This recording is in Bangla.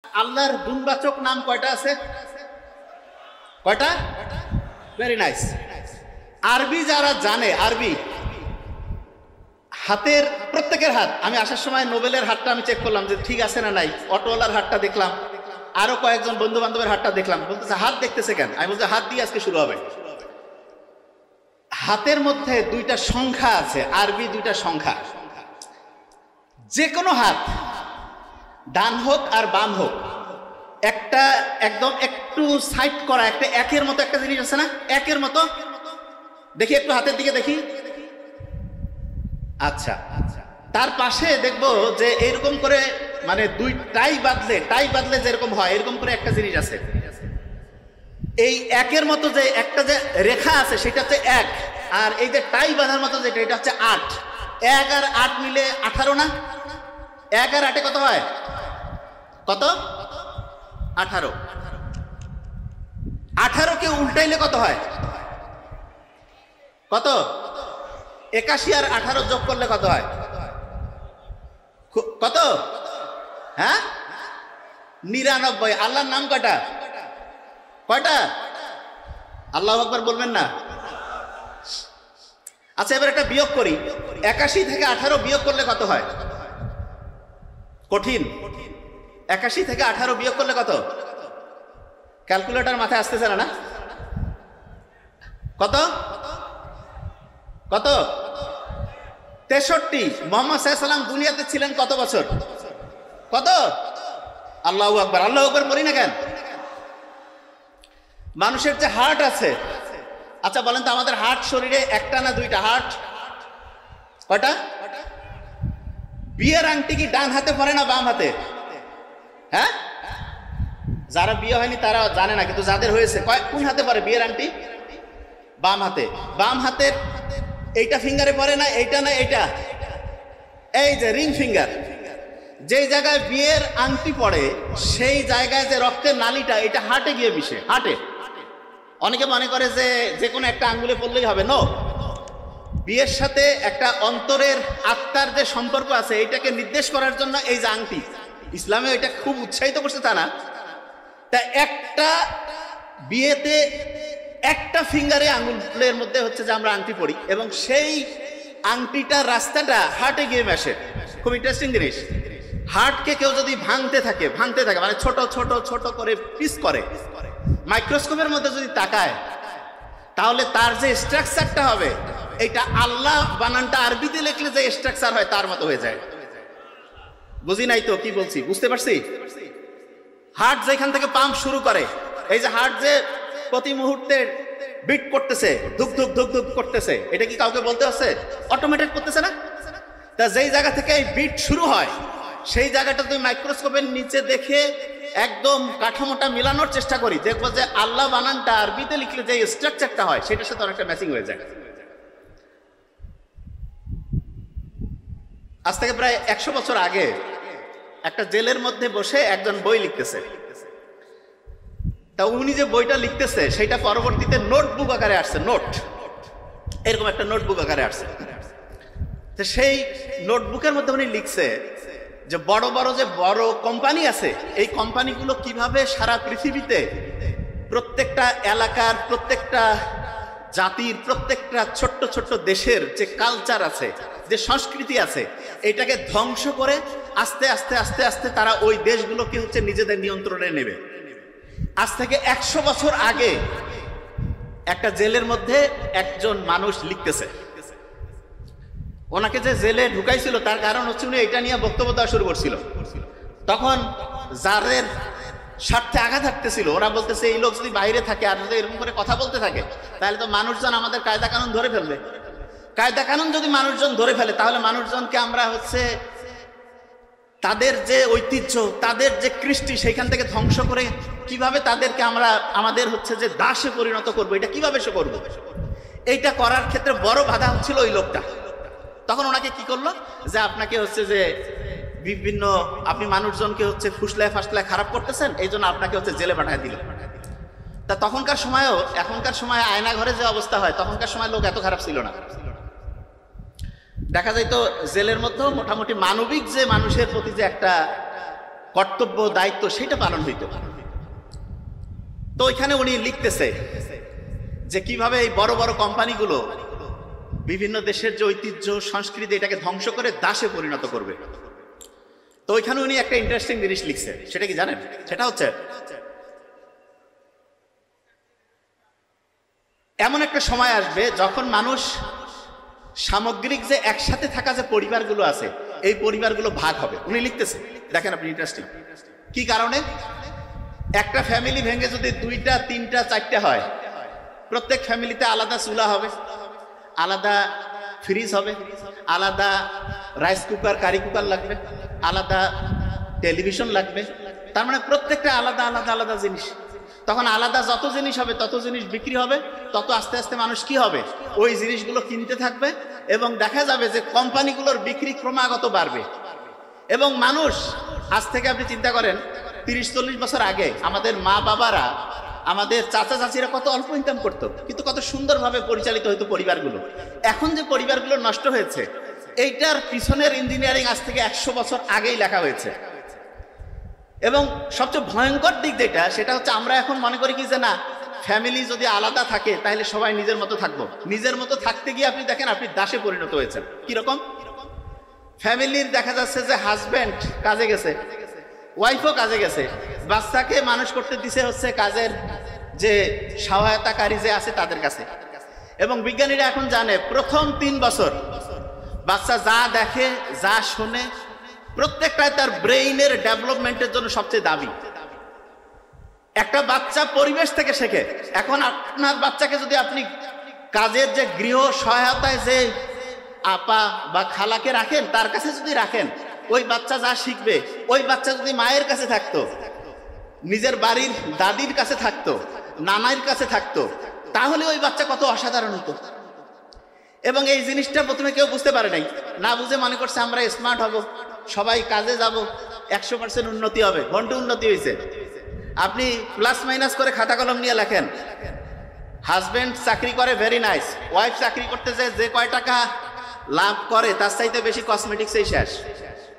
আল্লাহর গুণবাচক নাম কয়টা আছে? কয়টা? Very nice. আরবি যারা জানে, আরবি হাতের প্রত্যেকের হাত, আমি আসার সময় নোবেলের হাতটা আমি চেক করলাম যে ঠিক আছে না নাই, অটোওয়ালার হাতটা দেখলাম, আরো কয়েকজন বন্ধু বান্ধবের হাতটা দেখলাম, বলতেছে হাত দেখতেছে কেন? আমি বলছি হাত দিয়ে আজকে শুরু হবে। হাতের মধ্যে দুইটা সংখ্যা আছে, আরবি দুইটা সংখ্যা। যে কোনো হাত, ডান হোক আর বাম হোক, একটা একদম একটু সাইড করা একটা একের মতো একটা জিনিস আছে না, একের মতো। দেখি একটু হাতের দিকে দেখি। আচ্ছা, তার পাশে দেখবো যে এরকম করে মানে দুই টাই বাদলে যেরকম হয় এরকম করে একটা জিনিস আছে। এই একের মতো যে একটা যে রেখা আছে সেটা হচ্ছে এক, আর এই যে টাই বাঁধার মতো যেটা এটা হচ্ছে ৮। ১ আর ৮ মিলে ১৮ না? ১ আর ৮ কত হয়? কত? ১৮। ১৮কে উল্টাইলে কত হয়? কত? ৮১ আর ১৮ যোগ করলে কত হয়? কত? হ্যাঁ, ৯৯। আল্লাহর নাম কয়টা? কয়টা? আল্লাহু আকবার বলবেন না? আচ্ছা, এবার একটা বিয়োগ করি। ৮১ থেকে ১৮ বিয়োগ করলে কত হয়? কঠিন। ৮১ থেকে ১৮ বিয়োগ করলে কত? ক্যালকুলেটর মাথায় আসতেছে না? কত? কত? ৬৩। মুহাম্মদ সাল্লাল্লাহু আলাইহি ওয়াসাল্লাম দুনিয়াতে ছিলেন কত বছর? কত? আল্লাহু আকবার। আল্লাহু আকবার বলি না কেন? মানুষের যে হার্ট আছে, আচ্ছা বলেন তো আমাদের হার্ট শরীরে একটা না দুইটা হার্ট? কয়টা? বিয়ের আংটি কি ডান হাতে পরে না বাম হাতে? হ্যাঁ, যারা বিয়ে হয়নি তারা জানে না, কিন্তু যাদের হয়েছে কোন হাতে পরে বিয়ের আংটি? বাম হাতে। বাম হাতের এইটা ফিঙ্গারে পরে না, এইটা না এইটা, এই যে রিং ফিঙ্গার, যেই জায়গায় বিয়ের আংটি পড়ে সেই জায়গায় যে রক্তের নালীটা এটা হার্টে গিয়ে মিশে। হার্টে অনেকে মনে করে যে যে কোনো একটা আঙ্গুলে পড়লেই হবে। নো, বিয়ের সাথে একটা অন্তরের আত্মার যে সম্পর্ক আছে এইটাকে নির্দেশ করার জন্য এই যে আংটি, ইসলামে এটা খুব উৎসাহিত করছে তা না। তা একটা বিয়েতে একটা ফিঙ্গারে আঙ্গুলের মধ্যে হচ্ছে যে আমরা আংটি পড়ি, এবং সেই আংটিটার রাস্তাটা হার্টে গিয়ে মেশে। খুব ইন্টারেস্টিং জিনিস। হার্টকে কেউ যদি ভাঙতে থাকে মানে ছোট ছোট ছোট করে পিস করে, মাইক্রোস্কোপের মধ্যে যদি তাকায় তাহলে তার যে স্ট্রাকচারটা হবে এইটা আল্লাহ বানানটা আরবিতে লিখলে যে স্ট্রাকচার হয় তার মতো হয়ে যায়। বুঝি নাই তো কি বলছি? বুঝতে পারছি? হার্ট যেখান থেকে পাম্প শুরু করে, এই যে হার্ট যে প্রতি মুহূর্তে বিট করতেছে, ধুক ধুক ধুক ধুক করতেছে, এটা কি কাউকে বলতে হচ্ছে? অটোমেটিক করতেছে না? তা যেই জায়গা থেকে এই বিট শুরু হয় সেই জায়গাটা তুই মাইক্রোস্কোপের নিচে দেখে একদম কাঠামোটা মিলানোর চেষ্টা করি, দেখবো যে আল্লাহ বানানটা আরবিতে লিখলে যে স্ট্রাকচারটা হয় সেটার সাথে অনেকটা ম্যাচিং হয়ে যায়। আজ থেকে প্রায় ১০০ বছর আগে একটা জেলের মধ্যে বসে একজন বই লিখতেছে। তা উনি যে বইটা লিখতেছে সেটা পরবর্তীতে নোটবুক আকারে আসছে। নোট, এরকম একটা নোটবুক আকারে আসছে। তো সেই নোটবুকের মধ্যে উনি লিখছে যে বড় বড় কোম্পানি আছে, এই কোম্পানিগুলো কিভাবে সারা পৃথিবীতে প্রত্যেকটা এলাকার, প্রত্যেকটা জাতির, প্রত্যেকটা ছোট্ট ছোট্ট দেশের যে কালচার আছে, যে সংস্কৃতি আছে, এটাকে ধ্বংস করে আস্তে আস্তে আস্তে আস্তে তারা ওই দেশগুলোকে হচ্ছে নিজেদের নিয়ন্ত্রণে নেবে। আজ থেকে ১০০ বছর আগে একটা জেলের মধ্যে একজন মানুষ লিখতেছে। ওনাকে যে জেলে ঢুকাইছিল তার কারণ হচ্ছে উনি এটা নিয়ে বক্তব্য দেওয়া শুরু করছিল। তখন যাদের স্বার্থে আঘাত হাঁটতেছিল ওরা বলতেছে এই লোক যদি বাইরে থাকে আর যদি এরকম করে কথা বলতে থাকে তাহলে তো মানুষজন আমাদের কায়দা কানুন ধরে ফেলবে। কায়দা কানুন যদি মানুষজন ধরে ফেলে তাহলে মানুষজনকে আমরা হচ্ছে তাদের যে ঐতিহ্য, তাদের যে কৃষ্টি সেইখান থেকে ধ্বংস করে কিভাবে তাদেরকে আমরা আমাদের হচ্ছে যে দাসে পরিণত করবো, এটা কিভাবে সে করবো? এইটা করার ক্ষেত্রে বড় বাধা হচ্ছিল ওই লোকটা। তখন ওনাকে কি করলো যে আপনাকে হচ্ছে যে বিভিন্ন আপনি মানুষজনকে হচ্ছে ফুসলায় ফাসলায় খারাপ করতেছেন, এই জন্য আপনাকে হচ্ছে জেলে পাঠায় দিল। তা তখনকার সময়ও এখনকার সময় আয়না ঘরে যে অবস্থা হয় তখনকার সময় লোক এত খারাপ ছিল না। দেখা যায় তো জেলের মধ্যেও মোটামুটি মানবিক যে মানুষের প্রতি যে একটা কর্তব্য দায়িত্ব সেটা পালন হইত। তো এখানে উনি লিখতেছে যে কিভাবে এই বড় বড় কোম্পানিগুলো বিভিন্ন দেশের যে ঐতিহ্য সংস্কৃতি এটাকে ধ্বংস করে দাসে পরিণত করবে। তো ওইখানে উনি একটা ইন্টারেস্টিং জিনিস লিখছে, সেটা কি জানেন? সেটা হচ্ছে এমন একটা সময় আসবে যখন মানুষ সামগ্রিক যে একসাথে থাকা যে পরিবারগুলো আছে এই পরিবারগুলো ভাগ হবে। উনি লিখতেছে, দেখেন আপনি ইন্টারেস্টিং কি কারণে। একটা ফ্যামিলি ভেঙে যদি 2টা 3টা 4টা হয়, প্রত্যেক ফ্যামিলিতে আলাদা চুলা হবে, আলাদা ফ্রিজ হবে, আলাদা রাইস কুকার কারি কুকার লাগবে, আলাদা টেলিভিশন লাগবে। তার মানে প্রত্যেকটা আলাদা আলাদা আলাদা জিনিস। তখন আলাদা যত জিনিস হবে তত জিনিস বিক্রি হবে, তত আস্তে আস্তে মানুষ কি হবে ওই জিনিসগুলো কিনতে থাকবে এবং দেখা যাবে যে কোম্পানিগুলোর বিক্রি ক্রমাগত বাড়বে। এবং মানুষ আজ থেকে আপনি চিন্তা করেন 30-40 বছর আগে আমাদের মা বাবারা, আমাদের চাচা চাচিরা কত অল্প ইনকাম করতো, কিন্তু কত সুন্দরভাবে পরিচালিত হতো পরিবারগুলো। এখন যে পরিবারগুলো নষ্ট হয়েছে এইটার পিছনের ইঞ্জিনিয়ারিং আজ থেকে 100 বছর আগেই লেখা হয়েছে। এবং সবচেয়ে ভয়ঙ্কর দিক যেটা, সেটা হচ্ছে আমরা এখন মনে করি কি যে না, ফ্যামিলি যদি আলাদা থাকে তাহলে সবাই নিজের মতো থাকবো। নিজের মতো থাকতে গিয়ে আপনি দেখেন আপনি দাসে পরিণত হয়েছেন। কিরকম? ফ্যামিলির দেখা যাচ্ছে যে হাজব্যান্ড কাজে গেছে, ওয়াইফও কাজে গেছে, বাচ্চাকে মানুষ করতে দিছে হচ্ছে কাজের যে সহায়তাকারী যে আছে তাদের কাছে। এবং বিজ্ঞানীরা এখন জানে প্রথম 3 বছর বাচ্চা যা দেখে যা শোনে প্রত্যেকটাই তার ব্রেইনের ডেভেলপমেন্টের জন্য সবচেয়ে দামি। একটা বাচ্চা পরিবেশ থেকে শেখে। এখন আপনার বাচ্চাকে যদি আপনি কাজের যে গৃহ সহায়তায় যে আপা বা খালাকে রাখেন, তার কাছে যদি রাখেন, ওই বাচ্চা যা শিখবে, ওই বাচ্চা যদি মায়ের কাছে থাকতো, নিজের বাড়ির দাদির কাছে থাকতো, নানার কাছে থাকতো, তাহলে ওই বাচ্চা কত অসাধারণ হতো। এবং এই জিনিসটা প্রথমে কেউ বুঝতে পারে নাই, না বুঝে মনে করছে আমরা স্মার্ট হব, সবাই কাজে যাব, 100% উন্নতি হবে। ঘন্টা উন্নতি হয়েছে। আপনি প্লাস মাইনাস করে খাতা কলম নিয়ে লেখেন। হাজব্যান্ড চাকরি করে, ভেরি নাইস। ওয়াইফ চাকরি করতে যে কয় টাকা লাভ করে তার চাইতে বেশি কসমেটিক্সেই শেষ।